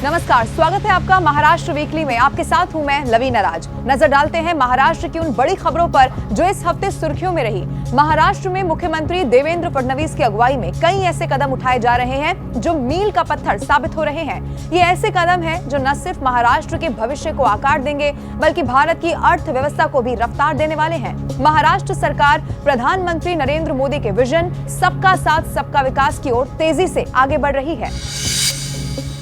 नमस्कार, स्वागत है आपका महाराष्ट्र वीकली में। आपके साथ हूं मैं लवीना राज। नजर डालते हैं महाराष्ट्र की उन बड़ी खबरों पर जो इस हफ्ते सुर्खियों में रही। महाराष्ट्र में मुख्यमंत्री देवेंद्र फडणवीस की अगुवाई में कई ऐसे कदम उठाए जा रहे हैं जो मील का पत्थर साबित हो रहे हैं। ये ऐसे कदम हैं जो न सिर्फ महाराष्ट्र के भविष्य को आकार देंगे बल्कि भारत की अर्थव्यवस्था को भी रफ्तार देने वाले हैं। महाराष्ट्र सरकार प्रधानमंत्री नरेंद्र मोदी के विजन सबका साथ सबका विकास की ओर तेजी से आगे बढ़ रही है।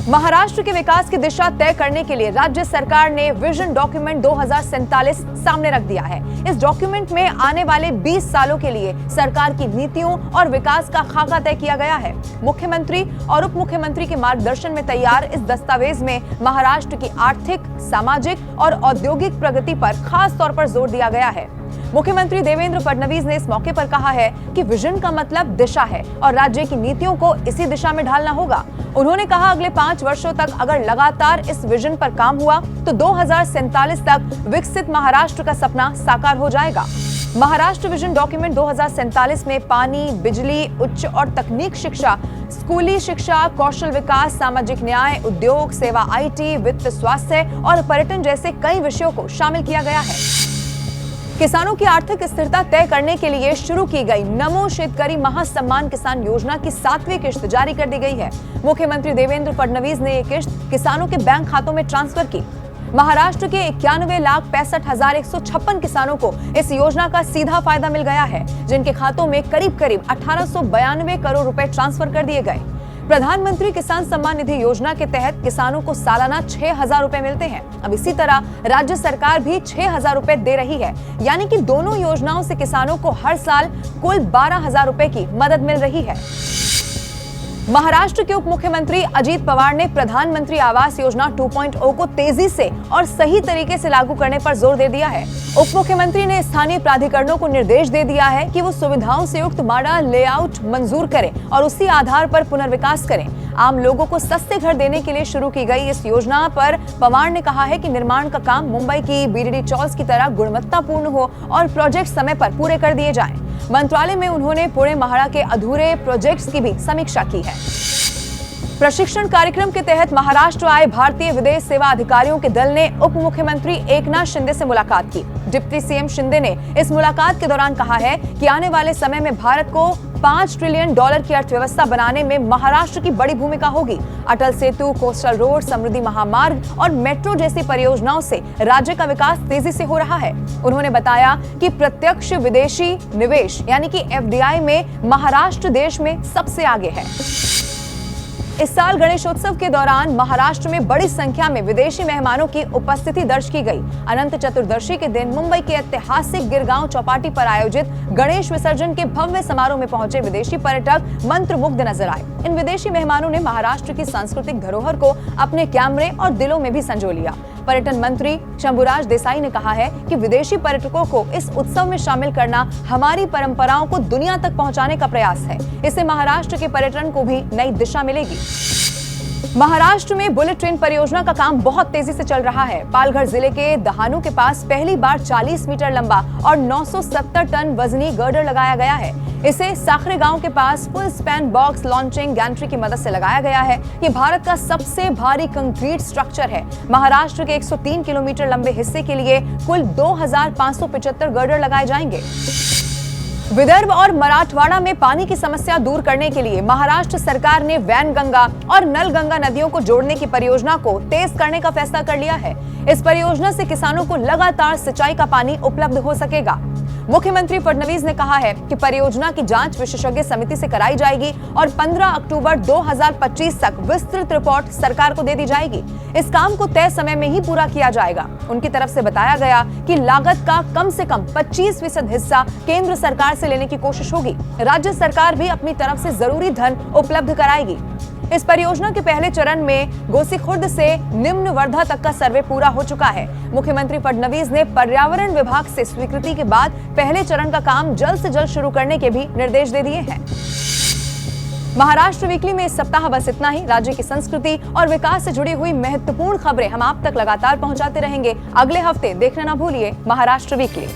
महाराष्ट्र के विकास की दिशा तय करने के लिए राज्य सरकार ने विजन डॉक्यूमेंट 2047 सामने रख दिया है। इस डॉक्यूमेंट में आने वाले 20 सालों के लिए सरकार की नीतियों और विकास का खाका तय किया गया है। मुख्यमंत्री और उप मुख्यमंत्री के मार्गदर्शन में तैयार इस दस्तावेज में महाराष्ट्र की आर्थिक, सामाजिक और औद्योगिक प्रगति पर खास तौर पर जोर दिया गया है। मुख्यमंत्री देवेंद्र फडणवीस ने इस मौके पर कहा है कि विजन का मतलब दिशा है और राज्य की नीतियों को इसी दिशा में ढालना होगा। उन्होंने कहा, अगले 5 वर्षों तक अगर लगातार इस विजन पर काम हुआ तो 2047 तक विकसित महाराष्ट्र का सपना साकार हो जाएगा। महाराष्ट्र विजन डॉक्यूमेंट 2047 में पानी, बिजली, उच्च और तकनीक शिक्षा, स्कूली शिक्षा, कौशल विकास, सामाजिक न्याय, उद्योग, सेवा, IT, वित्त, स्वास्थ्य और पर्यटन जैसे कई विषयों को शामिल किया गया है। किसानों की आर्थिक स्थिरता तय करने के लिए शुरू की गई नमो शेतकरी महासम्मान किसान योजना की 7वीं किश्त जारी कर दी गई है। मुख्यमंत्री देवेंद्र फडणवीस ने ये किश्त किसानों के बैंक खातों में ट्रांसफर की। महाराष्ट्र के 91,65,156 किसानों को इस योजना का सीधा फायदा मिल गया है, जिनके खातों में करीब 1892 करोड़ रुपए ट्रांसफर कर दिए गए। प्रधानमंत्री किसान सम्मान निधि योजना के तहत किसानों को सालाना 6,000 रुपए मिलते हैं। अब इसी तरह राज्य सरकार भी 6,000 रुपए दे रही है, यानी कि दोनों योजनाओं से किसानों को हर साल कुल 12,000 रुपए की मदद मिल रही है। महाराष्ट्र के उप मुख्यमंत्री अजित पवार ने प्रधानमंत्री आवास योजना 2.0 को तेजी से और सही तरीके से लागू करने पर जोर दे दिया है। उप मुख्यमंत्री ने स्थानीय प्राधिकरणों को निर्देश दे दिया है कि वो सुविधाओं से युक्त मॉडल लेआउट मंजूर करें और उसी आधार पर पुनर्विकास करें। आम लोगों को सस्ते घर देने के लिए शुरू की गई इस योजना पर पवार ने कहा है कि निर्माण का काम मुंबई की BDD चॉल्स की तरह गुणवत्तापूर्ण हो और प्रोजेक्ट समय पर पूरे कर दिए जाएं। मंत्रालय में उन्होंने पुणे महाड़ा के अधूरे प्रोजेक्ट्स की भी समीक्षा की है। प्रशिक्षण कार्यक्रम के तहत महाराष्ट्र आए भारतीय विदेश सेवा अधिकारियों के दल ने उप मुख्यमंत्री एकनाथ शिंदे से मुलाकात की। डिप्टी CM शिंदे ने इस मुलाकात के दौरान कहा है कि आने वाले समय में भारत को $5 ट्रिलियन की अर्थव्यवस्था बनाने में महाराष्ट्र की बड़ी भूमिका होगी। अटल सेतु, कोस्टल रोड, समृद्धि महामार्ग और मेट्रो जैसी परियोजनाओं से राज्य का विकास तेजी से हो रहा है। उन्होंने बताया कि प्रत्यक्ष विदेशी निवेश यानी कि FDI में महाराष्ट्र देश में सबसे आगे है। इस साल गणेशोत्सव के दौरान महाराष्ट्र में बड़ी संख्या में विदेशी मेहमानों की उपस्थिति दर्ज की गई। अनंत चतुर्दशी के दिन मुंबई के ऐतिहासिक गिरगांव चौपाटी पर आयोजित गणेश विसर्जन के भव्य समारोह में पहुंचे विदेशी पर्यटक मंत्रमुग्ध नजर आए। इन विदेशी मेहमानों ने महाराष्ट्र की सांस्कृतिक धरोहर को अपने कैमरे और दिलों में भी संजो लिया। पर्यटन मंत्री शंभुराज देसाई ने कहा है कि विदेशी पर्यटकों को इस उत्सव में शामिल करना हमारी परंपराओं को दुनिया तक पहुंचाने का प्रयास है। इससे महाराष्ट्र के पर्यटन को भी नई दिशा मिलेगी। महाराष्ट्र में बुलेट ट्रेन परियोजना का काम बहुत तेजी से चल रहा है। पालघर जिले के दहानू के पास पहली बार 40 मीटर लंबा और 970 टन वजनी गर्डर लगाया गया है। इसे साखरे गांव के पास full span box launching gantry की मदद से लगाया गया है। ये भारत का सबसे भारी कंक्रीट स्ट्रक्चर है। महाराष्ट्र के 103 किलोमीटर लंबे हिस्से के लिए कुल 2,575 गर्डर लगाए जाएंगे। विदर्भ और मराठवाड़ा में पानी की समस्या दूर करने के लिए महाराष्ट्र सरकार ने वैनगंगा और नलगंगा नदियों को जोड़ने की परियोजना को तेज करने का फैसला कर लिया है। इस परियोजना से किसानों को लगातार सिंचाई का पानी उपलब्ध हो सकेगा। मुख्यमंत्री फडणवीस ने कहा है कि परियोजना की जांच विशेषज्ञ समिति से कराई जाएगी और 15 अक्टूबर 2025 तक विस्तृत रिपोर्ट सरकार को दे दी जाएगी। इस काम को तय समय में ही पूरा किया जाएगा। उनकी तरफ से बताया गया कि लागत का कम से कम 25% हिस्सा केंद्र सरकार से लेने की कोशिश होगी। राज्य सरकार भी अपनी तरफ से जरूरी धन उपलब्ध कराएगी। इस परियोजना के पहले चरण में गोसीखुर्द से निम्न वर्धा तक का सर्वे पूरा हो चुका है। मुख्यमंत्री फडणवीस ने पर्यावरण विभाग से स्वीकृति के बाद पहले चरण का काम जल्द से जल्द शुरू करने के भी निर्देश दे दिए हैं। महाराष्ट्र वीकली में इस सप्ताह बस इतना ही। राज्य की संस्कृति और विकास से जुड़ी हुई महत्वपूर्ण खबरें हम आप तक लगातार पहुंचाते रहेंगे। अगले हफ्ते देखना ना भूलिए महाराष्ट्र वीकली।